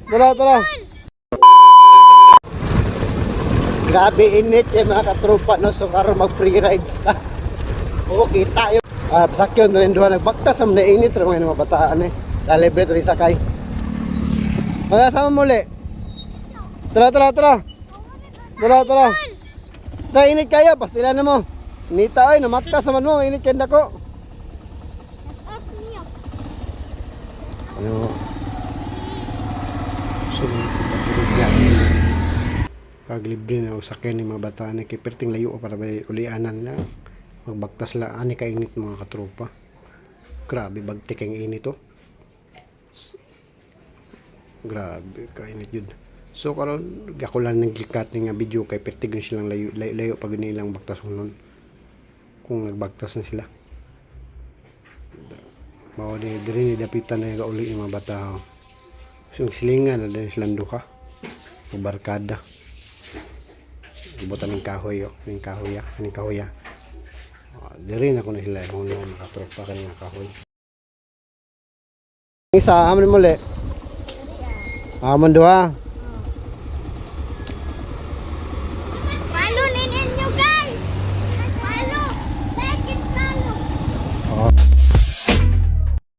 Tara, tara. Grabe init yung mga katropa, no? So karon mag free rides na. Okay tayo. Sakyon rin doon nagbaktas sa mga init rin mga bataan eh. Kalibre rin sakay. Mga sama muli. Tara, tara, tara. Tara, tara. Tara, init kayo, pastilan na mo. Nita ay, namaktas naman mo, init kanda ko. Ano? So, paglibre na usakyan ng mga bataan kay perting layo para ba ulianan na magbaktas la ani kainit mga katropa. Grabe bagtik ang init to. Grabe kainit yun. So karon ako lang naggikat nga video kay pertig silang layo pag nilang baktas nun. Kung nagbaktas na sila. Mao diri ni dapitan na ga uli yung mga bata. So silingan na din silang duha. Barkada. Ibutan ng kahoy yo, ng kahoy aning kahoy. Diri na ko na sila kung ano nakatropa kanina kahoy. Isa amon muli. Amon duha.